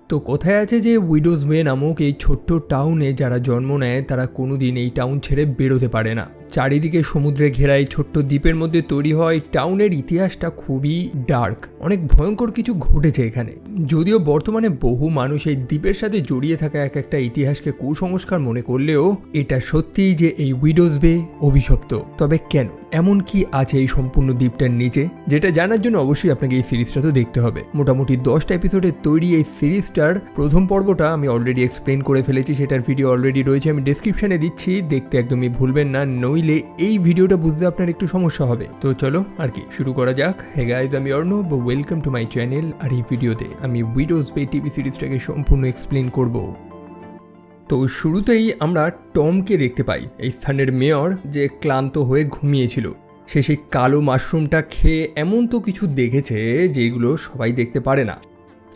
তো কথায় আছে যে উইডোজ বে নামক এই ছোট্ট টাউনে যারা জন্ম নেয় তারা কোনোদিন এই টাউন ছেড়ে বেরোতে পারে না। চারিদিকে সমুদ্রে ঘেরা এই ছোট্ট দ্বীপের মধ্যে তৈরি হয় টাউনের ইতিহাসটা খুবই ডার্ক, অনেক ভয়ঙ্কর কিছু ঘটেছে এখানে। যদিও বর্তমানে বহু মানুষ এই দ্বীপের সাথে জড়িয়ে থাকা এক একটা ইতিহাসকে কুসংস্কার মনে করলেও এটা সত্যিই যে এই উইডোজ বে অভিশপ্ত। তবে কেন, এমন কি আছে এই সম্পূর্ণ দ্বীপটার নিচে, যেটা জানার জন্য অবশ্যই আপনাকে এই সিরিজটা তো দেখতে হবে। মোটামুটি 10টা এপিসোডের তৈরি এই সিরিজটার প্রথম পর্বটা আমি অলরেডি এক্সপ্লেন করে ফেলেছি, সেটার ভিডিও অলরেডি রয়েছে, আমি ডেসক্রিপশনে দিচ্ছি, দেখতে একদমই ভুলবেন না, নইলে এই ভিডিওটা বুঝতে আপনার একটু সমস্যা হবে। তো চলো আর কি শুরু করা যাক। হে গাইজ, আমি Arnab, welcome to my channel. আর এই ভিডিওতে আমি উইডোজ বে টিভি সিরিজটাকে সম্পূর্ণ এক্সপ্লেন করব। তো শুরুতেই আমরা টমকে দেখতে পাই, এই স্থানের মেয়র যে ক্লান্ত হয়ে ঘুমিয়েছিল। সে সেই কালো মাশরুমটা খেয়ে এমন তো কিছু দেখেছে যেগুলো সবাই দেখতে পারে না।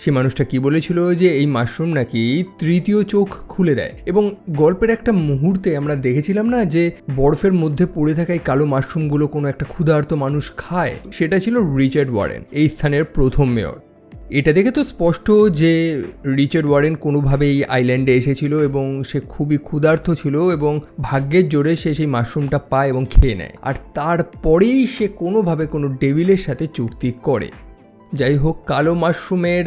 সে মানুষটা কি বলেছিল যে এই মাশরুম নাকি তৃতীয় চোখ খুলে দেয়, এবং গল্পের একটা মুহূর্তে আমরা দেখেছিলাম না যে বরফের মধ্যে পড়ে থাকা এই কালো মাশরুমগুলো কোনো একটা ক্ষুধার্ত মানুষ খায়। সেটা ছিল রিচার্ড ওয়ারেন, এই স্থানের প্রথম মেয়র। এটা দেখে তো স্পষ্ট যে রিচার্ড ওয়ারেন কোনোভাবে এই আইল্যান্ডে এসেছিল এবং সে খুবই ক্ষুধার্ত ছিল, এবং ভাগ্যের জোরে সে সেই মাশরুমটা পায় এবং খেয়ে নেয়। আর তারপরেই সে কোনোভাবে কোনো ডেভিলের সাথে চুক্তি করে। যাই হোক, কালো মাশরুমের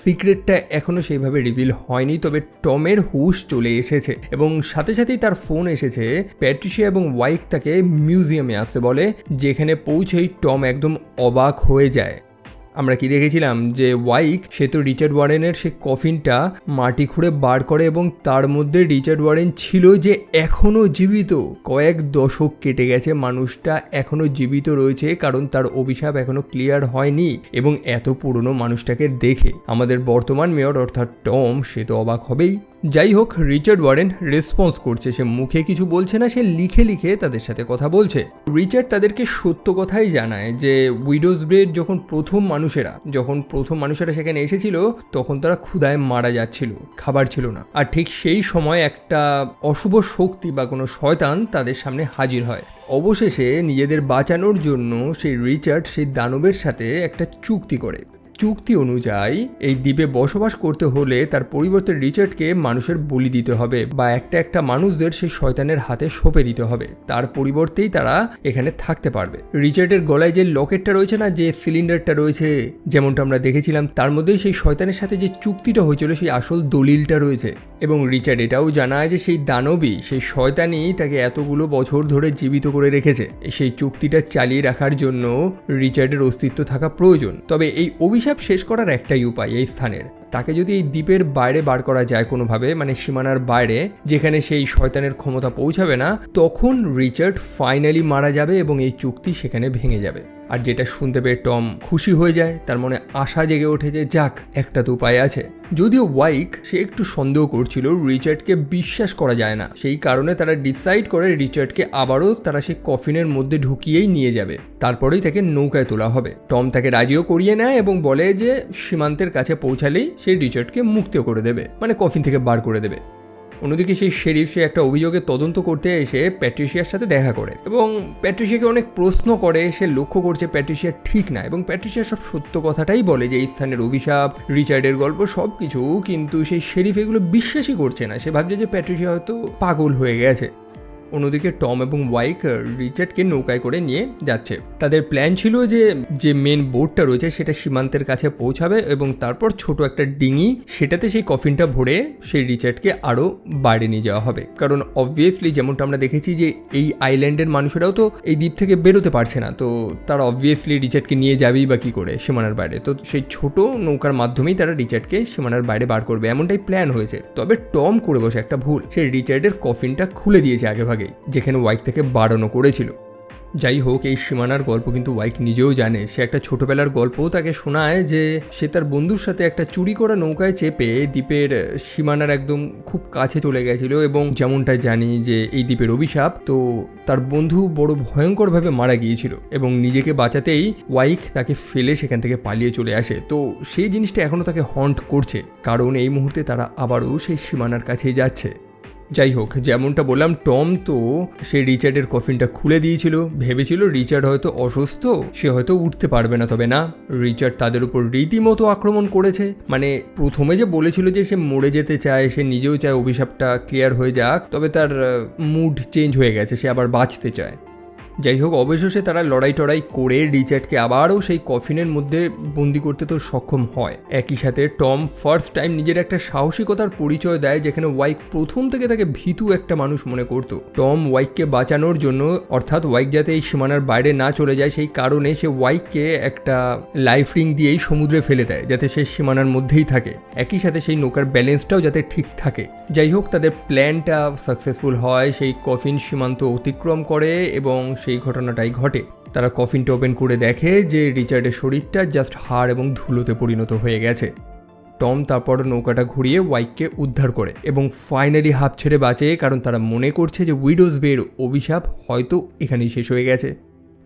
সিক্রেটটা এখনও সেইভাবে রিভিল হয়নি, তবে টমের হুশ চলে এসেছে এবং সাথে সাথেই তার ফোন এসেছে। প্যাট্রিশিয়া এবং ওয়াইক তাকে মিউজিয়ামে আসতে বলে, যেখানে পৌঁছেই টম একদম অবাক হয়ে যায়। আমরা কি দেখেছিলাম যে ওয়াইক সে তো রিচার্ড ওয়ারেনের সে কফিনটা মাটি খুঁড়ে বার করে, এবং তার মধ্যে রিচার্ড ওয়ারেন ছিল যে এখনও জীবিত। কয়েক দশক কেটে গেছে, মানুষটা এখনও জীবিত রয়েছে, কারণ তার অভিশাপ এখনও ক্লিয়ার হয়নি। এবং এত পুরনো মানুষটাকে দেখে আমাদের বর্তমান মেয়র অর্থাৎ টম সে তো অবাক হবেই। যাই হোক, রিচার্ড ওয়ারেন রেসপন্স করছে, সে মুখে কিছু বলছে না, সে লিখে লিখে তাদের সাথে কথা বলছে। রিচার্ড তাদেরকে সত্য কথাই জানায় যে উইডোজ ব্রেড যখন প্রথম মানুষেরা সেখানে এসেছিল তখন তারা ক্ষুধায় মারা যাচ্ছিল, খাবার ছিল না। আর ঠিক সেই সময় একটা অশুভ শক্তি বা কোনো শয়তান তাদের সামনে হাজির হয়। অবশেষে নিজেদের বাঁচানোর জন্য সেই রিচার্ড সেই দানবের সাথে একটা চুক্তি করে। চুক্তি অনুযায়ী এই দ্বীপে বসবাস করতে হলে তার পরিবর্তে রিচার্ডকে মানুষের বলি দিতে হবে, বা একটা মানুষদের সেই শয়তানের হাতে সঁপে দিতে হবে। তার পরিবর্তেই তারা এখানে থাকতে পারবে। রিচার্ডের গলায় যে লকেটটা রয়েছে না, যে সিলিন্ডারটা রয়েছে, যেমনটা আমরা দেখেছিলাম, তার মধ্যেই সেই শয়তানের সাথে যে চুক্তিটা হয়েছিল সেই আসল দলিলটা রয়েছে। এবং রিচার্ড এটাও জানায় যে সেই দানবী, সেই শয়তানই তাকে এতগুলো বছর ধরে জীবিত করে রেখেছে। সেই চুক্তিটা চালিয়ে রাখার জন্য রিচার্ডের অস্তিত্ব থাকা প্রয়োজন। তবে এই অভিশাপ শেষ করার একটাই উপায় এই স্থানের, তাকে যদি এই দ্বীপের বাইরে বার করা যায় কোনোভাবে, মানে সীমানার বাইরে, যেখানে সেই শয়তানের ক্ষমতা পৌঁছাবে না, তখন রিচার্ড ফাইনালি মারা যাবে এবং এই চুক্তি সেখানে ভেঙে যাবে। আর যেটা শুনতে পেয়ে টম খুশি হয়ে যায়, তার মনে আশা জেগে ওঠে যে যাক, একটা তো উপায় আছে। যদিও ওয়াইক সে একটু সন্দেহ করছিল, রিচার্ডকে বিশ্বাস করা যায় না, সেই কারণে তারা ডিসাইড করে রিচার্ডকে আবারও তারা সেই কফিনের মধ্যে ঢুকিয়েই নিয়ে যাবে, তারপরেই তাকে নৌকায় তোলা হবে। টম তাকে রাজিও করিয়ে নেয় এবং বলে যে সীমান্তের কাছে পৌঁছালেই সে রিচার্ডকে মুক্ত করে দেবে, মানে কফিন থেকে বার করে দেবে। অন্যদিকে সেই শেরিফ সে একটা অভিযোগের তদন্ত করতে এসে প্যাট্রিশিয়ার সাথে দেখা করে এবং প্যাট্রিশিয়াকে অনেক প্রশ্ন করে। সে লক্ষ্য করছে প্যাট্রিশিয়া ঠিক না, এবং প্যাট্রিশিয়া সব সত্য কথাটাই বলে যে এই স্থানের অভিশাপ, রিচার্ডের গল্প সব কিছু, কিন্তু সেই শেরিফ এগুলো বিশ্বাসই করছে না। সে ভাবছে যে প্যাট্রিশিয়া হয়তো পাগল হয়ে গেছে। অন্যদিকে টম এবং ওয়াইক রিচার্ডকে নৌকায় করে নিয়ে যাচ্ছে। তাদের প্ল্যান ছিল যে মেন বোটটা রয়েছে সেটা সীমান্তের কাছে পৌঁছাবে, এবং তারপর ছোট একটা ডিঙি, সেটাতে সেই কফিনটা ভরে সেই রিচার্ডকে আরও বাইরে নিয়ে যাওয়া হবে। কারণ অবভিয়াসলি যেমনটা আমরা দেখেছি যে এই আইল্যান্ডের মানুষেরাও তো এই দ্বীপ থেকে বেরোতে পারছে না, তো তারা অবভিয়াসলি রিচার্ডকে নিয়ে যাবেই বা কী করে সীমানার বাইরে। তো সেই ছোট নৌকার মাধ্যমেই তারা রিচার্ডকে সীমানার বাইরে বার করবে, এমনটাই প্ল্যান হয়েছে। তবে টম করে বসে একটা ভুল, সেই রিচার্ডের কফিনটা খুলে দিয়েছে আগেভাগে, যেখানে ওয়াইক থেকে বাড়ানো করেছিল। যাই হোক, এই সীমানার গল্প কিন্তু ওয়াইক নিজেও জানে। সে একটা ছোটবেলার গল্পও তাকে শোনায় যে সে তার বন্ধুর সাথে একটা চুরি করা নৌকায় চেপে দ্বীপের সীমানার একদম খুব কাছে চলে গেছিল, এবং যেমনটা জানি যে এই দ্বীপের অভিশাপ, তো তার বন্ধু বড় ভয়ঙ্করভাবে মারা গিয়েছিল, এবং নিজেকে বাঁচাতেই ওয়াইক তাকে ফেলে সেখান থেকে পালিয়ে চলে আসে। তো সেই জিনিসটা এখনও তাকে হন্ট করছে, কারণ এই মুহূর্তে তারা আবারও সেই সীমানার কাছেই যাচ্ছে। যাই হোক, যেমনটা বললাম, টম তো সে রিচার্ডের কফিনটা খুলে দিয়েছিল, ভেবেছিল রিচার্ড হয়তো অসুস্থ, সে হয়তো উঠতে পারবে না। তবে না, রিচার্ড তাদের উপর রীতিমতো আক্রমণ করেছে। মানে প্রথমে যে বলেছিল যে সে মরে যেতে চায়, সে নিজেও চায় অভিশাপটা ক্লিয়ার হয়ে যাক, তবে তার মুড চেঞ্জ হয়ে গেছে, সে আবার বাঁচতে চায়। যাই হোক, অবশেষে তারা লড়াই টড়াই করে রিচার্ডকে আবারও সেই কফিনের মধ্যে বন্দি করতে তো সক্ষম হয়। একই সাথে টম ফার্স্ট টাইম নিজের একটা সাহসিকতার পরিচয় দেয়, যেখানে ওয়াইক প্রথম থেকে তাকে ভীতু একটা মানুষ মনে করত। টম ওয়াইককে বাঁচানোর জন্য, অর্থাৎ ওয়াইক যাতে এই সীমানার বাইরে না চলে যায়, সেই কারণে সে ওয়াইককে একটা লাইফ রিং দিয়েই সমুদ্রে ফেলে দেয়, যাতে সে সীমানার মধ্যেই থাকে। একই সাথে সেই নৌকার ব্যালেন্সটাও যাতে ঠিক থাকে। যাই হোক, তাদের প্ল্যানটা সাকসেসফুল হয়, সেই কফিন সীমান্ত অতিক্রম করে এবং সেই ঘটনাটাই ঘটে। তারা কফিনটা ওপেন করে দেখে যে রিচার্ডের শরীরটা জাস্ট হাড় এবং ধুলোতে পরিণত হয়ে গেছে। টম তারপর নৌকাটা ঘুরিয়ে ওয়াইককে উদ্ধার করে এবং ফাইনালি হাঁপ ছেড়ে বাঁচে, কারণ তারা মনে করছে যে উইডোজ বের অভিশাপ হয়তো এখানেই শেষ হয়ে গেছে।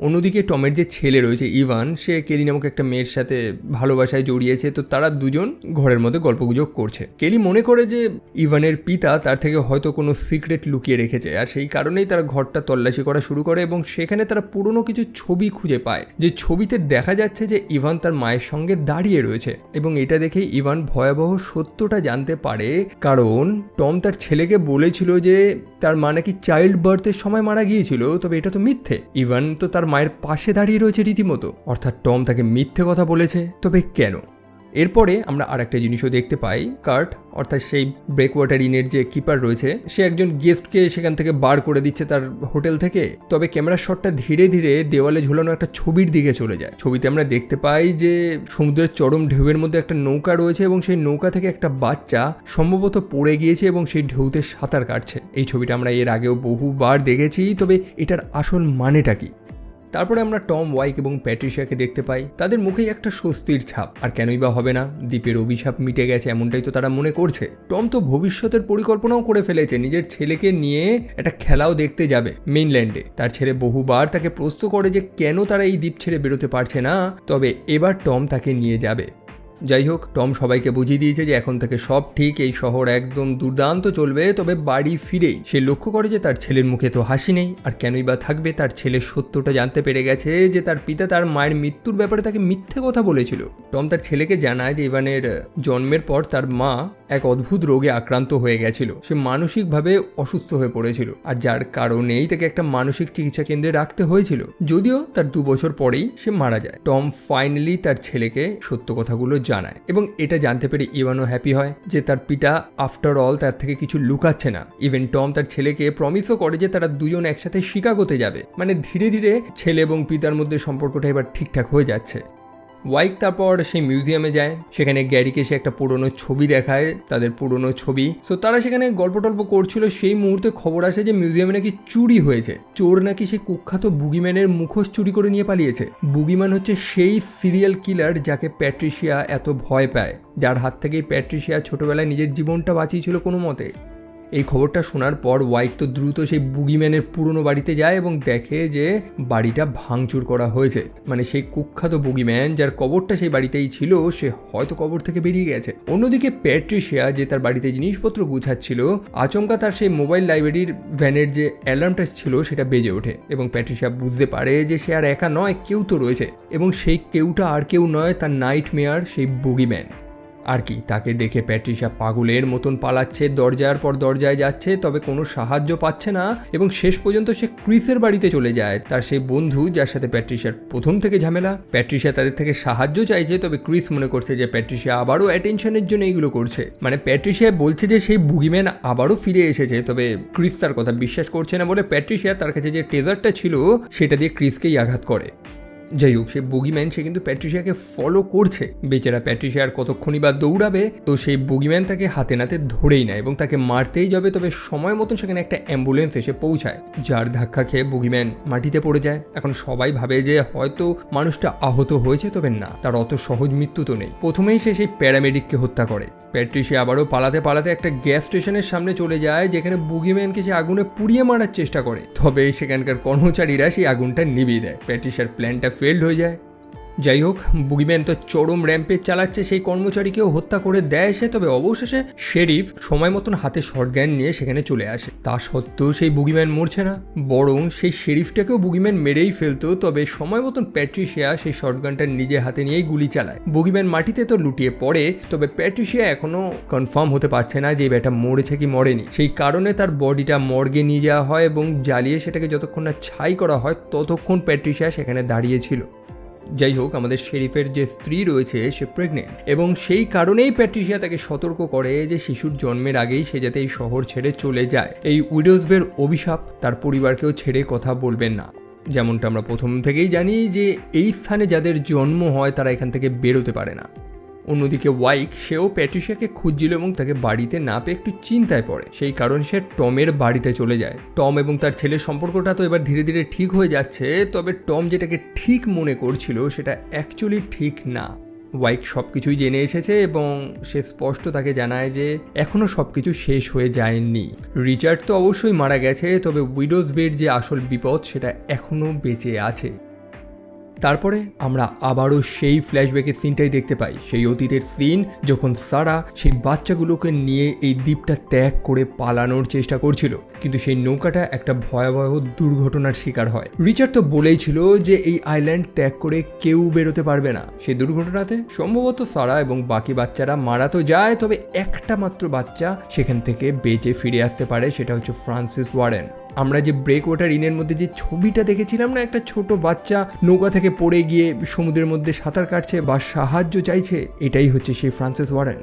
অন্যদিকে টমের যে ছেলে রয়েছে ইভান, সে কেলি নামক একটা মেয়ের সাথে ভালোবাসায় জড়িয়েছে। তো তারা দুজন ঘরের মধ্যে গল্পগুজব করছে। কেলি মনে করে যে ইভানের পিতা তার থেকে হয়তো কোনো সিক্রেট লুকিয়ে রেখেছে, আর সেই কারণেই তারা ঘরটা তল্লাশি করা শুরু করে এবং সেখানে তারা পুরনো কিছু ছবি খুঁজে পায়, যে ছবিতে দেখা যাচ্ছে যে ইভান তার মায়ের সঙ্গে দাঁড়িয়ে রয়েছে। এবং এটা দেখেই ইভান ভয়াবহ সত্যটা জানতে পারে, কারণ টম তার ছেলেকে বলেছিল যে তার মা নাকি চাইল্ড বার্থের সময় মারা গিয়েছিল, তবে এটা তো মিথ্যে। ইভান তো তার মায়ের পাশে দাঁড়িয়ে রয়েছে রীতিমতো, অর্থাৎ টম তাকে মিথ্যে কথা বলেছে। তবে কেন? এরপরে আমরা আর একটা জিনিসও দেখতে পাই। কার্ট, অর্থাৎ সেই ব্রেকওয়াটার ইনের যে কিপার রয়েছে, সে একজন গেস্টকে সেখান থেকে বার করে দিচ্ছে তার হোটেল থেকে। তবে ক্যামেরার শটটা ধীরে ধীরে দেওয়ালে ঝুলানো একটা ছবির দিকে চলে যায়। ছবিতে আমরা দেখতে পাই যে সমুদ্রের চরম ঢেউয়ের মধ্যে একটা নৌকা রয়েছে এবং সেই নৌকা থেকে একটা বাচ্চা সম্ভবত পড়ে গিয়েছে এবং সেই ঢেউতে সাঁতার কাটছে। এই ছবিটা আমরা এর আগেও বহুবার দেখেছি, তবে এটার আসল মানেটা কি? তারপরে আমরা টম, ওয়াইক এবং প্যাট্রিশিয়াকে দেখতে পাই। তাদের মুখেই একটা স্বস্তির ছাপ। আর কেনই বা হবে না, দ্বীপের অভিশাপ মিটে গেছে এমনটাই তো তারা মনে করছে। টম তো ভবিষ্যতের পরিকল্পনাও করে ফেলেছে, নিজের ছেলেকে নিয়ে একটা খেলাও দেখতে যাবে মেইনল্যান্ডে। তার ছেলে বহুবার তাকে প্রশ্ন করে যে কেন তারা এই দ্বীপ ছেড়ে বেরোতে পারছে না, তবে এবার টম তাকে নিয়ে যাবে। যাই হোক, টম সবাইকে বুঝিয়ে দিয়েছে যে এখন থেকে সব ঠিক, এই শহর একদম দুর্দান্ত চলবে। তবে বাড়ি ফিরেই সে লক্ষ্য করে যে তার ছেলের মুখে তো হাসি নেই। আর কেনই বা থাকবে, তার ছেলের সত্যটা জানতে পেরে গেছে যে তার পিতা তার মায়ের মৃত্যুর ব্যাপারে তাকে মিথ্যে কথা বলেছিল। টম তার ছেলেকে জানায় যে ইভানের জন্মের পর তার মা এক অদ্ভুত রোগে আক্রান্ত হয়ে গেছিল, সে মানসিকভাবে অসুস্থ হয়ে পড়েছিল, আর যার কারণেই তাকে একটা মানসিক চিকিৎসা কেন্দ্রে রাখতে হয়েছিল। যদিও তার 2 বছর পরেই সে মারা যায়। টম ফাইনালি তার ছেলেকে সত্য কথাগুলো জানায় এবং এটা জানতে পেরে ইভানও হ্যাপি হয় যে তার পিতা আফটার অল তার থেকে কিছু লুকাচ্ছে না। ইভেন টম তার ছেলেকে প্রমিসও করে যে তারা দুজন একসাথে শিকাগোতে যাবে। মানে ধীরে ধীরে ছেলে এবং পিতার মধ্যে সম্পর্কটা এবার ঠিকঠাক হয়ে যাচ্ছে। ওয়াইক তারপর সেই মিউজিয়ামে যায়, সেখানে গ্যারিকে সে একটা পুরনো ছবি দেখায়, তাদের পুরনো ছবি। সো তারা সেখানে গল্প টল্প করছিল, সেই মুহূর্তে খবর আসে যে মিউজিয়ামে নাকি চুরি হয়েছে। চোর নাকি সেই কুখ্যাত বুগিম্যানের মুখোশ চুরি করে নিয়ে পালিয়েছে। বুগিম্যান হচ্ছে সেই সিরিয়াল কিলার যাকে প্যাট্রিশিয়া এত ভয় পায়, যার হাত থেকেই প্যাট্রিশিয়া ছোটবেলায় নিজের জীবনটা বাঁচিয়েছিল কোনো মতে। এই খবরটা শোনার পর ওয়াইক তো দ্রুত সেই বুগিম্যানের পুরনো বাড়িতে যায় এবং দেখে যে বাড়িটা ভাঙচুর করা হয়েছে। মানে সেই কুখ্যাত বুগিম্যান যার কবরটা সেই বাড়িতেই ছিল, সে হয়তো কবর থেকে বেরিয়ে গেছে। অন্যদিকে প্যাট্রিশিয়া যে তার বাড়িতে জিনিসপত্র গুছাচ্ছিল, আচমকা তার সেই মোবাইল লাইব্রেরির ভ্যানের যে অ্যালার্মটা ছিল সেটা বেজে ওঠে এবং প্যাট্রিশিয়া বুঝতে পারে যে সে আর একা নয়, কেউ তো রয়েছে। এবং সেই কেউটা আর কেউ নয়, তার নাইটমেয়ার সেই বুগিম্যান। আর কি, তাকে দেখে প্যাট্রিশিয়া পাগলের মতন পালাচ্ছে, দরজার পর দরজায় যাচ্ছে, তবে কোনো সাহায্য পাচ্ছে না। এবং শেষ পর্যন্ত সে ক্রিসের বাড়িতে চলে যায়, তার সেই বন্ধু যার সাথে প্যাট্রিশিয়ার প্রথম থেকে ঝামেলা। প্যাট্রিশিয়া তাদের থেকে সাহায্য চাইছে, তবে ক্রিস মনে করছে যে প্যাট্রিশিয়া আবারও অ্যাটেনশনের জন্য এইগুলো করছে। মানে প্যাট্রিশিয়া বলছে যে সেই বুগিম্যান আবারও ফিরে এসেছে, তবে ক্রিস তার কথা বিশ্বাস করছে না বলে প্যাট্রিশিয়া তার কাছে যে ট্রেজারটা ছিল সেটা দিয়ে ক্রিসকেই আঘাত করে। যাই হোক, সে বুগিম্যান সে কিন্তু প্যাট্রিশিয়াকে ফলো করছে। বেচারা প্যাট্রিশিয়া আর কতক্ষণই বা দৌড়াবে, তো সেই বুগিম্যান তাকে হাতে নাতে ধরেই নেয় এবং তাকে মারতেই যাবে। তবে সময় মতন সেখানে একটা অ্যাম্বুলেন্স এসে পৌঁছায়, যার ধাক্কা খেয়ে বুগিম্যান মাটিতে পড়ে যায়। এখন সবাই ভাবে যে হয়তো মানুষটা আহত হয়েছে, তবে না, তার অত সহজ মৃত্যু তো নেই। প্রথমেই সে সেই প্যারামেডিককে হত্যা করে। প্যাট্রিশিয়া আবারও পালাতে পালাতে একটা গ্যাস স্টেশনের সামনে চলে যায়, যেখানে বুগিম্যানকে সে আগুনে পুড়িয়ে মারার চেষ্টা করে। তবে সেখানকার কর্মচারীরা সেই আগুনটা নিভিয়ে দেয়। প্যাট্রিশিয়ার প্ল্যানটা ফেল্ড হয়ে যায়। যাই হোক, বুগিম্যান তো চরম র্যাম্পেজ চালাচ্ছে, সেই কর্মচারীকেও হত্যা করে দেয় সে। তবে অবশেষে শেরিফ সময় মতন হাতে শটগান নিয়ে সেখানে চলে আসে। তা সত্ত্বেও সেই বুগিম্যান মরছে না, বরং সেই শেরিফটাকেও বুগিম্যান মেরেই ফেলতো। তবে সময় মতন প্যাট্রিশিয়া সেই শটগানটা নিজে হাতে নিয়েই গুলি চালায়। বুগিম্যান মাটিতে তো লুটিয়ে পড়ে, তবে প্যাট্রিশিয়া এখনো কনফার্ম হতে পারছে না যে ব্যাটা মরেছে কি মরেনি। সেই কারণে তার বডিটা মর্গে নিয়ে যাওয়া হয় এবং জ্বালিয়ে সেটাকে যতক্ষণ না ছাই করা হয় ততক্ষণ প্যাট্রিশিয়া সেখানে দাঁড়িয়েছিল। যাই হোক, আমাদের শেরিফের যে স্ত্রী রয়েছে সে প্রেগনেন্ট, এবং সেই কারণেই প্যাট্রিশিয়া তাকে সতর্ক করে যে শিশুর জন্মের আগেই সে যাতে এই শহর ছেড়ে চলে যায়। এই উইডোজবের অভিশাপ, তার পরিবারকেও ছেড়ে কথা বলবেন না। যেমনটা আমরা প্রথম থেকেই জানি যে এই স্থানে যাদের জন্ম হয় তারা এখান থেকে বেরোতে পারে না। অন্যদিকে ওয়াইক, সেও প্যাট্রিশিয়াকে খুঁজছিল এবং তাকে বাড়িতে না পেয়ে একটু চিন্তায় পড়ে। সেই কারণে সে টমের বাড়িতে চলে যায়। টম এবং তার ছেলের সম্পর্কটা তো এবার ধীরে ধীরে ঠিক হয়ে যাচ্ছে, তবে টম যেটাকে ঠিক মনে করছিল সেটা অ্যাকচুয়ালি ঠিক না। ওয়াইক সব কিছুই জেনে এসেছে এবং সে স্পষ্ট তাকে জানায় যে এখনও সব কিছু শেষ হয়ে যায়নি। রিচার্ড তো অবশ্যই মারা গেছে, তবে উইডোজ বের যে আসল বিপদ সেটা এখনও বেঁচে আছে। তারপরে আমরা আবারও সেই ফ্ল্যাশব্যাকের সিনটাই দেখতে পাই, সেই অতীতের সিন যখন সারা সেই বাচ্চাগুলোকে নিয়ে এই দ্বীপটা ত্যাগ করে পালানোর চেষ্টা করছিল, কিন্তু সেই নৌকাটা একটা ভয়াবহ দুর্ঘটনার শিকার হয়। রিচার্ড তো বলেই ছিল যে এই আইল্যান্ড ত্যাগ করে কেউ বেরোতে পারবে না। সেই দুর্ঘটনাতে সম্ভবত সারা এবং বাকি বাচ্চারা মারা তো যায়, তবে একটা মাত্র বাচ্চা সেখান থেকে বেঁচে ফিরে আসতে পারে, সেটা হচ্ছে ফ্রান্সিস ওয়ারেন। আমরা যে ব্রেক ওয়াটার ইনের মধ্যে যে ছবিটা দেখেছিলাম না, একটা ছোট বাচ্চা নৌকা থেকে পড়ে গিয়ে সমুদ্রের মধ্যে সাঁতার কাটছে বা সাহায্য চাইছে, এটাই হচ্ছে সেই ফ্রান্সিস ওয়ারেন।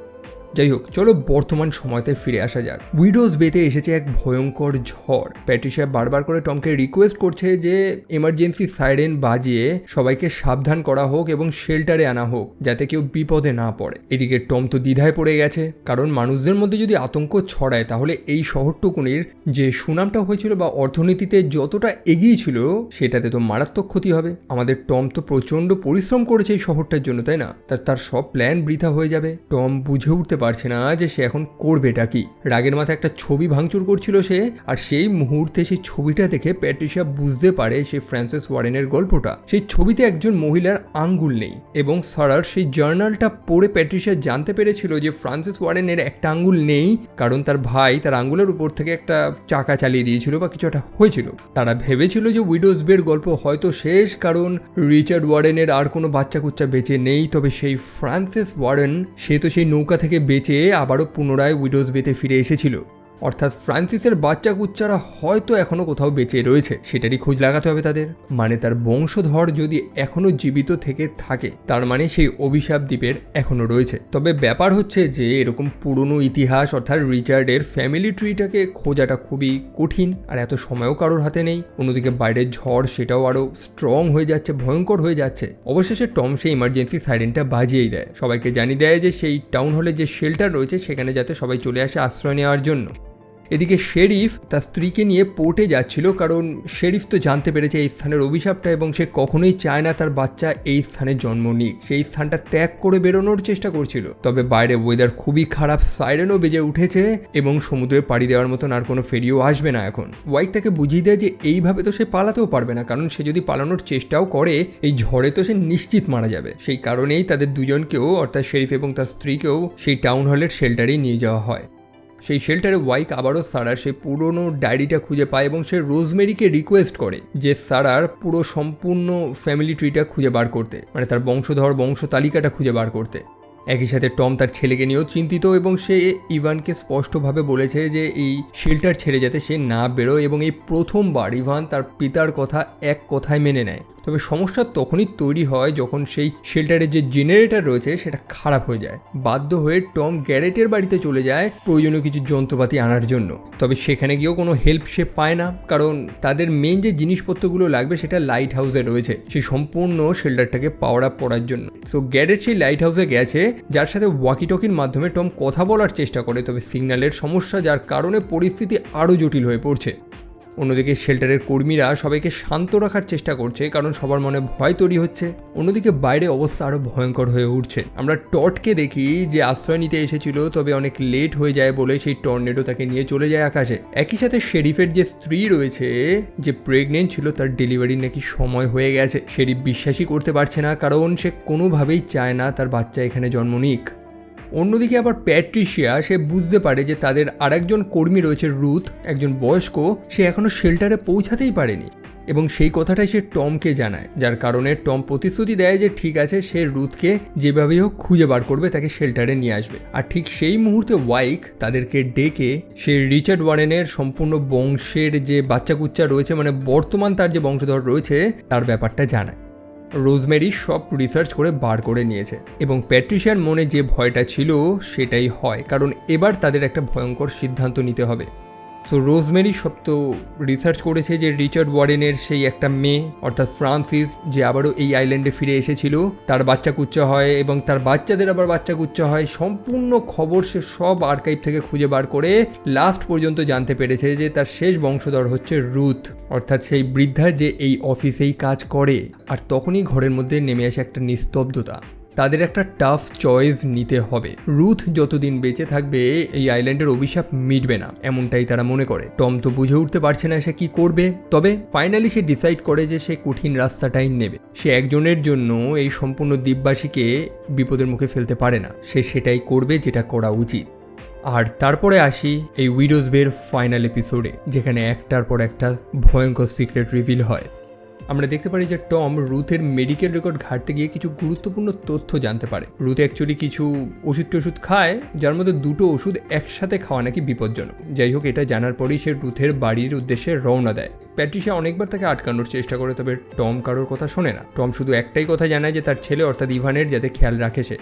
যাই হোক, চলো বর্তমান সময়তে ফিরে আসা যাক। উইডোজ বেতে এসেছে এক ভয়ঙ্কর ঝড়। প্যাট্রিশিয়া বারবার করে টমকে রিকোয়েস্ট করছে যে এমার্জেন্সি সাইরেন বাজিয়ে সবাইকে সাবধান করা হোক এবং শেল্টারে আনা হোক, যাতে কেউ বিপদে না পড়ে। এদিকে টম তো দ্বিধায় পড়ে গেছে, কারণ মানুষদের মধ্যে যদি আতঙ্ক ছড়ায় তাহলে এই শহরটুকুনির যে সুনামটা হয়েছিল বা অর্থনীতিতে যতটা এগিয়ে ছিল সেটাতে তো মারাত্মক ক্ষতি হবে। আমাদের টম তো প্রচণ্ড পরিশ্রম করেছে এই শহরটার জন্য, তাই না? তার সব প্ল্যান বৃথা হয়ে যাবে। টম বুঝে উঠতে পারছে না যে সে এখন করবেটা কি। রাগের মাথায় একটা ছবি ভাঙচুর করছিল সে, আর সেই মুহূর্তে সেই ছবিটা দেখে প্যাট্রিশিয়া বুঝতে পারে সেই ফ্রান্সিস ওয়ারেনের গল্পটা। সেই ছবিতে একজন মহিলার আঙ্গুল নেই, এবং সারার সেই জার্নালটা পড়ে প্যাট্রিশিয়া জানতে পেরেছিল যে ফ্রান্সিস ওয়ারেনের একটা আঙ্গুল নেই, কারণ তার ভাই তার আঙ্গুলের উপর থেকে একটা চাকা চালিয়ে দিয়েছিল বা কিছু একটা হয়েছিল। তারা ভেবেছিল যে উইডোজ বের গল্প হয়তো শেষ, কারণ রিচার্ড ওয়ারেনের আর কোনো বাচ্চা কুচ্চা বেঁচে নেই। তবে সেই ফ্রান্সিস ওয়ারেন, সে তো সেই নৌকা থেকে বেঁচে আবারও পুনরায় উইডোজ বেতে ফিরে এসেছিল। অর্থাৎ ফ্রান্সিসের বাচ্চা কুচ্চারা হয়তো এখনো কোথাও বেঁচে রয়েছে, সেটারই খোঁজ লাগাতে হবে তাদের। মানে তার বংশধর যদি এখনো জীবিত থেকে থাকে, তার মানে সেই অভিশাপ দ্বীপের এখনো রয়েছে। তবে ব্যাপার হচ্ছে যে এরকম পুরনো ইতিহাস অর্থাৎ রিচার্ডের ফ্যামিলি ট্রিটাকে খোঁজাটা খুবই কঠিন, আর এত সময়ও কারোর হাতে নেই। অন্যদিকে বাইরের ঝড় সেটাও আরো স্ট্রং হয়ে যাচ্ছে, ভয়ঙ্কর হয়ে যাচ্ছে। অবশেষে টম সেই ইমার্জেন্সি সাইরেনটা বাজিয়েই দেয়, সবাইকে জানিয়ে দেয় যে সেই টাউন হলে যে শেল্টার রয়েছে সেখানে যাতে সবাই চলে আসে আশ্রয় নেওয়ার জন্য। এদিকে শেরিফ তার স্ত্রীকে নিয়ে পোর্টে যাচ্ছিল, কারণ শেরিফ তো জানতে পেরেছে এই স্থানের অভিশাপটা এবং সে কখনোই চায় না তার বাচ্চা এই স্থানে জন্ম নিক। সেই স্থানটা ত্যাগ করে বেরোনোর চেষ্টা করছিল। তবে বাইরে ওয়েদার খুবই খারাপ, সাইরেনও বেজে উঠেছে এবং সমুদ্রে পাড়ি দেওয়ার মতন আর কোনো ফেরিও আসবে না এখন। ওয়াইক তাকে বুঝিয়ে দেয় যে এইভাবে তো সে পালাতেও পারবে না, কারণ সে যদি পালানোর চেষ্টাও করে এই ঝড়ে তো সে নিশ্চিত মারা যাবে। সেই কারণেই তাদের দুজনকেও অর্থাৎ শেরিফ এবং তার স্ত্রীকেও সেই টাউন হলের শেল্টারেই নিয়ে যাওয়া হয়। সেই শেল্টারে ওয়াইক আবারও সারার সেই পুরনো ডায়েরিটা খুঁজে পায় এবং সে রোজমেরিকে রিকোয়েস্ট করে যে সারার পুরো সম্পূর্ণ ফ্যামিলি ট্রিটা খুঁজে বার করতে, মানে তার বংশধর বংশ তালিকাটা খুঁজে বার করতে। একই সাথে টম তার ছেলেকে নিয়েও চিন্তিত এবং সে ইভানকে স্পষ্টভাবে বলেছে যে এই শেল্টার ছেড়ে যাতে সে না বেরোয়, এবং এই প্রথমবার ইভান তার পিতার কথা এক কথায় মেনে নেয়। তবে সমস্যা তখনই তৈরি হয় যখন সেই শেল্টারের যে জেনারেটর রয়েছে সেটা খারাপ হয়ে যায়। বাধ্য হয়ে টম গ্যারেটের বাড়িতে চলে যায় প্রয়োজনীয় কিছু যন্ত্রপাতি আনার জন্য। তবে সেখানে গিয়েও কোনো হেল্প সে পায় না, কারণ তাদের মেন যে জিনিসপত্রগুলো লাগবে সেটা লাইট হাউসে রয়েছে সেই সম্পূর্ণ শেল্টারটাকে পাওয়ার আপ করার জন্য। সো গ্যারেট সেই লাইট হাউসে গেছে, যার সাথে ওয়াকি টকির মাধ্যমে টম কথা বলার চেষ্টা করে, তবে সিগন্যালের সমস্যা, যার কারণে পরিস্থিতি আরও জটিল হয়ে পড়ছে। অন্যদিকে শেল্টারের কর্মীরা সবাইকে শান্ত রাখার চেষ্টা করছে, কারণ সবার মনে ভয় তৈরি হচ্ছে। অন্যদিকে বাইরে অবস্থা আরও ভয়ঙ্কর হয়ে উঠছে। আমরা টডকে দেখি যে আশ্রয় নিতে এসেছিল, তবে অনেক লেট হয়ে যায় বলে সেই টর্নেডো তাকে নিয়ে চলে যায় আকাশে। একই সাথে শেরিফের যে স্ত্রী রয়েছে, যে প্রেগনেন্ট ছিল, তার ডেলিভারির নাকি সময় হয়ে গেছে। শেরিফ বিশ্বাসই করতে পারছে না, কারণ সে কোনোভাবেই চায় না তার বাচ্চা এখানে জন্ম নিক। অন্যদিকে আবার প্যাট্রিশিয়া, সে বুঝতে পারে যে তাদের আরেকজন কর্মী রয়েছে রুথ, একজন বয়স্ক, সে এখনও শেল্টারে পৌঁছাতেই পারেনি এবং সেই কথাটাই সে টমকে জানায়, যার কারণে টম প্রতিশ্রুতি দেয় যে ঠিক আছে, সে রুথকে যেভাবেই হোক খুঁজে বার করবে, তাকে শেল্টারে নিয়ে আসবে। আর ঠিক সেই মুহূর্তে ওয়াইক তাদেরকে ডেকে সে রিচার্ড ওয়ারেনের সম্পূর্ণ বংশের যে বাচ্চা কুচ্চা রয়েছে, মানে বর্তমান তার যে বংশধর রয়েছে, তার ব্যাপারটা জানায়। রোজমেরি সব রিসার্চ করে বার করে নিয়েছে এবং প্যাট্রিশিয়ার মনে যে ভয়টা ছিল সেটাই হয়, কারণ এবার তাদের একটা ভয়ঙ্কর সিদ্ধান্ত নিতে হবে। সো রোজমেরি সব তো রিসার্চ করেছে যে রিচার্ড ওয়ারেনের সেই একটা মেয়ে অর্থাৎ ফ্রান্সিস, যে আবারও এই আইল্যান্ডে ফিরে এসেছিল, তার বাচ্চা কুচ্চা হয় এবং তার বাচ্চাদের আবার বাচ্চা কুচ্চা হয়। সম্পূর্ণ খবর সে সব আর্কাইভ থেকে খুঁজে বার করে লাস্ট পর্যন্ত জানতে পেরেছে যে তার শেষ বংশধর হচ্ছে রুথ, অর্থাৎ সেই বৃদ্ধা যে এই অফিসেই কাজ করে। আর তখনই ঘরের মধ্যে নেমে আসে একটা নিস্তব্ধতা। তাদের একটা টাফ চয়েস নিতে হবে। রুথ যতদিন বেঁচে থাকবে এই আইল্যান্ডের অভিশাপ মিটবে না, এমনটাই তারা মনে করে। টম তো বুঝে উঠতে পারছে না সে কি করবে, তবে ফাইনালি সে ডিসাইড করে যে সে কঠিন রাস্তাটাই নেবে। সে একজনের জন্য এই সম্পূর্ণ দ্বীপবাসীকে বিপদের মুখে ফেলতে পারে না, সে সেটাই করবে যেটা করা উচিত। আর তারপরে আসি এই উইডোজ বের ফাইনাল এপিসোডে, যেখানে একটার পর একটা ভয়ঙ্কর সিক্রেট রিভিল হয়। আমরা দেখতে পারি যে টম রুথের মেডিকেল রেকর্ড ঘাঁটতে গিয়ে কিছু গুরুত্বপূর্ণ তথ্য জানতে পারে। রুথ অ্যাকচুয়ালি কিছু ওষুধ খায়, যার মধ্যে দুটো ওষুধ একসাথে খাওয়া নাকি বিপজ্জনক। যাই হোক, এটা জানার পরেই সে রুথের বাড়ির উদ্দেশ্যে রওনা দেয়। প্যাট্রিশিয়া অনেকবার তাকে আটকানোর চেষ্টা করে, তবে টম কারোর কথা শোনে না। টম শুধু একটাই কথা জানায় যে তার ছেলে অর্থাৎ ইভানের যাতে খেয়াল রাখে সে।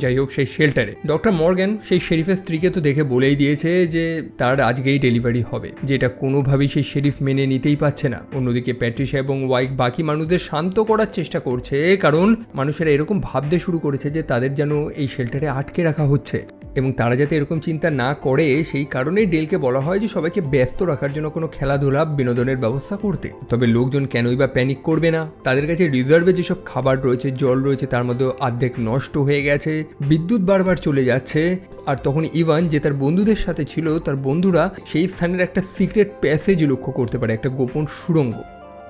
যাই হোক, সেই শেল্টারে ডক্টর মর্গ্যান সেই শেরিফের স্ত্রীকে তো দেখে বলেই দিয়েছে যে তার আজকেই ডেলিভারি হবে, যেটা কোনোভাবেই সেই শেরিফ মেনে নিতেই পারছে না। অন্যদিকে প্যাট্রিশিয়া এবং ওয়াইক বাকি মানুষদের শান্ত করার চেষ্টা করছে, কারণ মানুষেরা এরকম ভাবতে শুরু করেছে যে তাদের যেন এই শেল্টারে আটকে রাখা হচ্ছে এবং তারা যাতে এরকম চিন্তা না করে সেই কারণেই ডেলকে বলা হয় যে সবাইকে ব্যস্ত রাখার জন্য কোনো খেলাধুলা বিনোদনের ব্যবস্থা করতে। তবে লোকজন কেনই বা প্যানিক করবে না? তাদের কাছে রিজার্ভে যেসব খাবার রয়েছে, জল রয়েছে, তার মধ্যে অর্ধেক নষ্ট হয়ে গেছে, বিদ্যুৎ বারবার চলে যাচ্ছে। আর তখন ইভান, যে তার বন্ধুদের সাথে ছিল, তার বন্ধুরা সেই স্থানের একটা সিক্রেট প্যাসেজ লক্ষ্য করতে পারে, একটা গোপন সুড়ঙ্গ।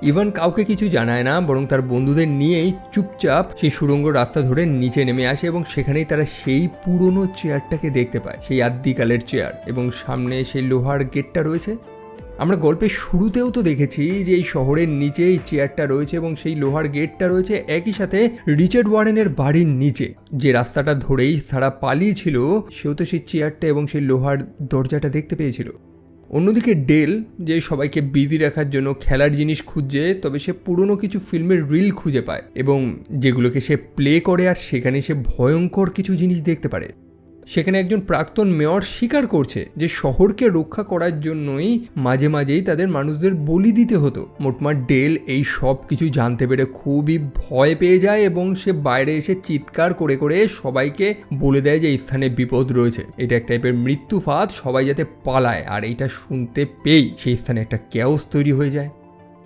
ইভান কাউকে কিছু জানায় না, বরং তার বন্ধুদের নিয়েই চুপচাপ সেই সুড়ঙ্গ রাস্তা ধরে নিচে নেমে আসে এবং সেখানেই তারা সেই পুরনো চেয়ারটাকে দেখতে পায়, সেই আদ্যিকালের চেয়ার, এবং সামনে সেই লোহার গেটটা রয়েছে। আমরা গল্পের শুরুতেও তো দেখেছি যে এই শহরের নিচে এই চেয়ারটা রয়েছে এবং সেই লোহার গেটটা রয়েছে। একই সাথে রিচার্ড ওয়ারেনের বাড়ির নিচে যে রাস্তাটা ধরেই তারা পালিয়েছিল, সেও তো সেই চেয়ারটা এবং সেই লোহার দরজাটা দেখতে পেয়েছিল। অন্যদিকে ডেল, যে সবাইকে বিজি রাখার জন্য খেলার জিনিস খুঁজছে, তবে সে পুরনো কিছু ফিল্মের রিল খুঁজে পায় এবং যেগুলোকে সে প্লে করে, আর সেখানে সে ভয়ঙ্কর কিছু জিনিস দেখতে পারে। সেখানে একজন প্রাক্তন মেয়র স্বীকার করছে যে শহরকে রক্ষা করার জন্যই মাঝে মাঝেই তাদের মানুষদের বলি দিতে হতো। মোটমাট ডেল এই সব কিছু জানতে পেরে খুবই ভয় পেয়ে যায় এবং সে বাইরে এসে চিৎকার করে করে সবাইকে বলে দেয় যে এই স্থানে বিপদ রয়েছে, এটা এক টাইপের মৃত্যু ফাঁদ, সবাই যাতে পালায়। আর এইটা শুনতে পেয়েই সেই স্থানে একটা ক্যাওস তৈরি হয়ে যায়।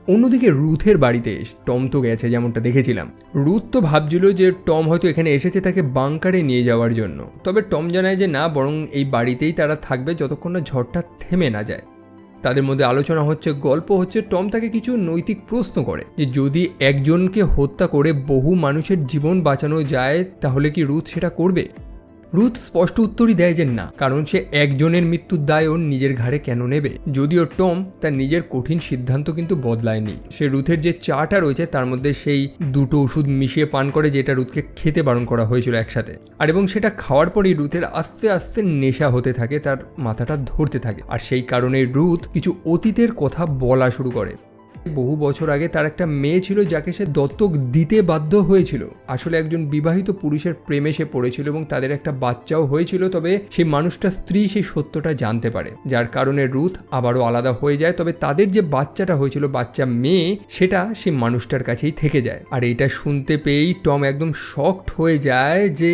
অন্যদিকে রুথের বাড়িতে টম তো গেছে, যেমনটা দেখেছিলাম। রুথ তো ভাবছিল যে টম হয়তো এখানে এসেছে তাকে বাংকারে নিয়ে যাওয়ার জন্য, তবে টম জানায় যে না, বরং এই বাড়িতেই তারা থাকবে যতক্ষণ না ঝড়টা থেমে না যায়। তাদের মধ্যে আলোচনা হচ্ছে, গল্প হচ্ছে। টম তাকে কিছু নৈতিক প্রশ্ন করে যে যদি একজনকে হত্যা করে বহু মানুষের জীবন বাঁচানো যায়, তাহলে কি রুথ সেটা করবে? রুথ স্পষ্ট উত্তরই দেয় যে না, কারণ সে একজনের মৃত্যুর দায় ওর নিজের ঘাড়ে কেন নেবে। যদিও টম তার নিজের কঠিন সিদ্ধান্ত কিন্তু বদলায়নি। সে রুথের যে চাটা রয়েছে তার মধ্যে সেই দুটো ওষুধ মিশিয়ে পান করে, যেটা রুথকে খেতে বারণ করা হয়েছিল একসাথে। আর এবং সেটা খাওয়ার পরেই রুথের আস্তে আস্তে নেশা হতে থাকে, তার মাথাটা ধরতে থাকে। আর সেই কারণে রুথ কিছু অতীতের কথা বলা শুরু করে। বহু বছর আগে তার একটা মেয়ে ছিল যাকে সে দত্তক দিতে বাধ্য হয়েছিল। আসলে একজন বিবাহিত পুরুষের প্রেমে সে পড়েছিল এবং তাদের একটা বাচ্চাও হয়েছিল, তবে সেই মানুষটার স্ত্রী সেই সত্যটা জানতে পারে, যার কারণে রুথ আবারও আলাদা হয়ে যায়। তবে তাদের যে বাচ্চাটা হয়েছিল, বাচ্চা মেয়ে, সেটা সেই মানুষটার কাছেই থেকে যায়। আর এটা শুনতে পেয়েই টম একদম শকড হয়ে যায় যে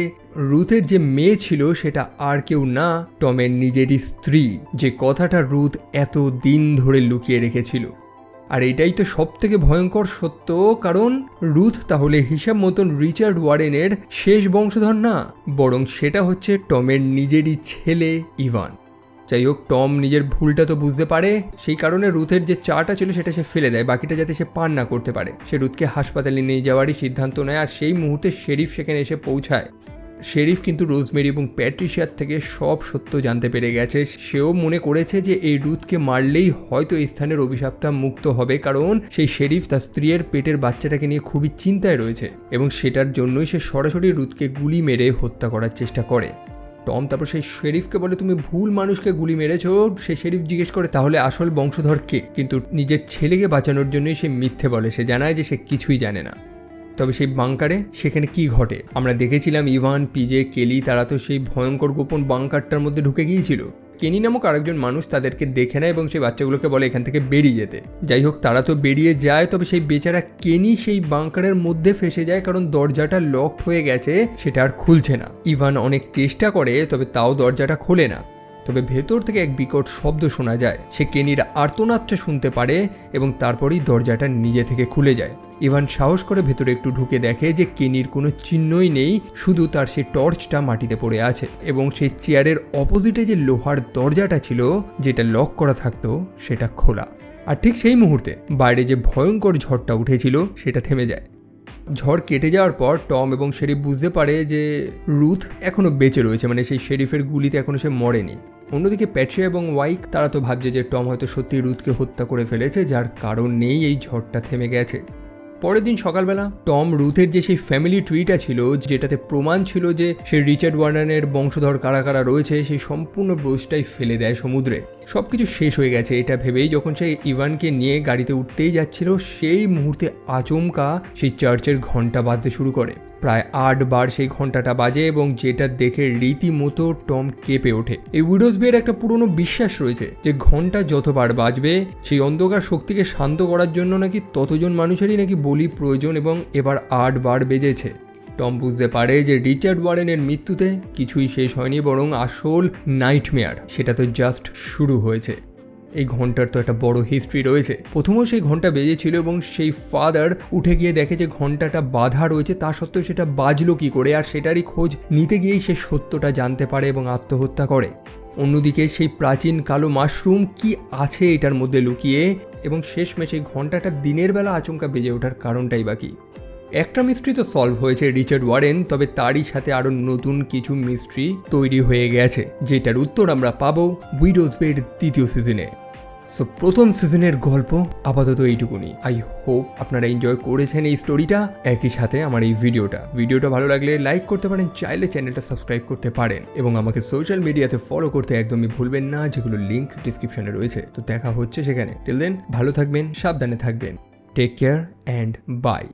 রুথের যে মেয়ে ছিল সেটা আর কেউ না, টমের নিজেরই স্ত্রী, যে কথাটা রুথ এত দিন ধরে লুকিয়ে রেখেছিল। আর এটাই তো সব থেকে ভয়ঙ্কর সত্য, কারণ রুথ তাহলে হিসাব মতন রিচার্ড ওয়ারেনের শেষ বংশধর না, বরং সেটা হচ্ছে টমের নিজেরই ছেলে ইভান। যাই হোক, টম নিজের ভুলটা তো বুঝতে পারে, সেই কারণে রুথের যে চাটা ছিল সেটা সে ফেলে দেয়, বাকিটা যাতে সে পান না করতে পারে। সে রুথকে হাসপাতালে নিয়ে যাওয়ারই সিদ্ধান্ত নেয়, আর সেই মুহূর্তে শেরিফ সেখানে এসে পৌঁছায়। শেরিফ কিন্তু রোজমেরি এবং প্যাট্রিশিয়ার থেকে সব সত্য জানতে পেরে গেছে। সেও মনে করেছে যে এই রুথকে মারলেই হয়তো এই স্থানের অভিশাপটা মুক্ত হবে, কারণ সেই শেরিফ তার স্ত্রীর পেটের বাচ্চাটাকে নিয়ে খুবই চিন্তায় রয়েছে এবং সেটার জন্যই সে সরাসরি রুথকে গুলি মেরে হত্যা করার চেষ্টা করে। টম তারপর সেই শেরিফকে বলে, তুমি ভুল মানুষকে গুলি মেরেছো। সেই শেরিফ জিজ্ঞেস করে, তাহলে আসল বংশধর কে? কিন্তু নিজের ছেলেকে বাঁচানোর জন্যই সে মিথ্যে বলে। সে জানায় যে সে কিছুই জানে না। তবে সেই বাংকারে সেখানে কি ঘটে আমরা দেখেছিলাম, ইভান, পিজে, কেলি তারা তো সেই ভয়ঙ্কর গোপন বাংকারটার মধ্যে ঢুকে গিয়েছিল। কেনি নামক আরেকজন মানুষ তাদেরকে দেখে নেয় এবং সেই বাচ্চাগুলোকে বলে এখান থেকে বেরিয়ে যেতে। যাই হোক, তারা তো বেরিয়ে যায়, তবে সেই বেচারা কেনি সেই বাংকারের মধ্যে ফেসে যায়, কারণ দরজাটা লকড হয়ে গেছে, সেটা আর খুলছে না। ইভান অনেক চেষ্টা করে, তবে তাও দরজাটা খোলে না। তবে ভেতর থেকে এক বিকট শব্দ শোনা যায়। সে কেনির আর্তনাদটা শুনতে পারে এবং তারপরেই দরজাটা নিজে থেকে খুলে যায়। ইভান সাহস করে ভেতরে একটু ঢুকে দেখে যে কেনির কোনো চিহ্নই নেই, শুধু তার সেই টর্চটা মাটিতে পড়ে আছে এবং সেই চেয়ারের অপোজিটে যে লোহার দরজাটা ছিল, যেটা লক করা থাকতো, সেটা খোলা। আর ঠিক সেই মুহূর্তে বাইরে যে ভয়ঙ্কর ঝড়টা উঠেছিল সেটা থেমে যায়। ঝড় কেটে যাওয়ার পর টম এবং শেরিফ বুঝতে পারে যে রুথ এখনও বেঁচে রয়েছে, মানে সেই শেরিফের গুলিতে এখনও সে মরেনি। অন্যদিকে প্যাট্রিয়া এবং ওয়াইক তারা তো ভাবছে যে টম হয়তো সত্যি রুথকে হত্যা করে ফেলেছে, যার কারণ নেই এই ঝড়টা থেমে গেছে। পরের দিন সকালবেলা টম রুথের যে সেই ফ্যামিলি ট্রিটা ছিল, যেটাতে প্রমাণ ছিল যে সে রিচার্ড ওয়ার্নারের বংশধর কারা কারা রয়েছে, সেই সম্পূর্ণ ব্রোচটাই ফেলে দেয় সমুদ্রে। সবকিছু শেষ হয়ে গেছে এটা ভেবেই যখন সে ইভানকে নিয়ে গাড়িতে উঠতেই যাচ্ছিল, সেই মুহূর্তে আচমকা সেই চার্চের ঘন্টা বাজতে শুরু করে। প্রায় 8 বার সেই ঘন্টাটা বাজে এবং যেটা দেখে রীতিমতো টম কেঁপে ওঠে। এই উইডোজ বিয়ের একটা পুরনো বিশ্বাস রয়েছে যে ঘন্টা যতবার বাজবে, সেই অন্ধকার শক্তিকে শান্ত করার জন্য নাকি ততজন মানুষেরই নাকি বলি প্রয়োজন, এবং এবার 8 বার বেজেছে। টম বুঝতে পারে যে রিচার্ড ওয়ারেনের মৃত্যুতে কিছুই শেষ হয়নি, বরং আসল নাইটমেয়ার সেটা তো জাস্ট শুরু হয়েছে। এই ঘন্টার তো একটা বড় হিস্ট্রি রয়েছে। প্রথমেও সেই ঘন্টা বেজেছিল এবং সেই ফাদার উঠে গিয়ে দেখে যে ঘন্টাটা বাঁধা রয়েছে, তা সত্ত্বেও সেটা বাজলো কি করে, আর সেটারই খোঁজ নিতে গিয়েই সে সত্যটা জানতে পারে এবং আত্মহত্যা করে। অন্যদিকে সেই প্রাচীন কালো মাশরুম কি আছে এটার মধ্যে লুকিয়ে, এবং শেষমেশ এই ঘন্টাটা দিনের বেলা আচমকা বেজে ওঠার কারণটাই বাকি। একটা মিস্ট্রি তো সলভ হয়েছে রিচার্ড ওয়ারেন, তবে তারই সাথে আরও নতুন কিছু মিস্ট্রি তৈরি হয়ে গেছে, যেটার উত্তর আমরা পাবো উইডোজ বিয়ের 3য় সিজনে। সো প্রথম সিজনের গল্প আপাতত এইটুকুনি। আই হোপ আপনারা এনজয় করেছেন এই স্টোরিটা, একই সাথে আমার এই ভিডিওটা ভালো লাগলে লাইক করতে পারেন, চাইলে চ্যানেলটা সাবস্ক্রাইব করতে পারেন এবং আমাকে সোশ্যাল মিডিয়াতে ফলো করতে একদমই ভুলবেন না, যেগুলো লিঙ্ক ডিসক্রিপশনে রয়েছে। তো দেখা হচ্ছে সেখানে। টিল দেন ভালো থাকবেন, সাবধানে থাকবেন, টেক কেয়ার অ্যান্ড বাই।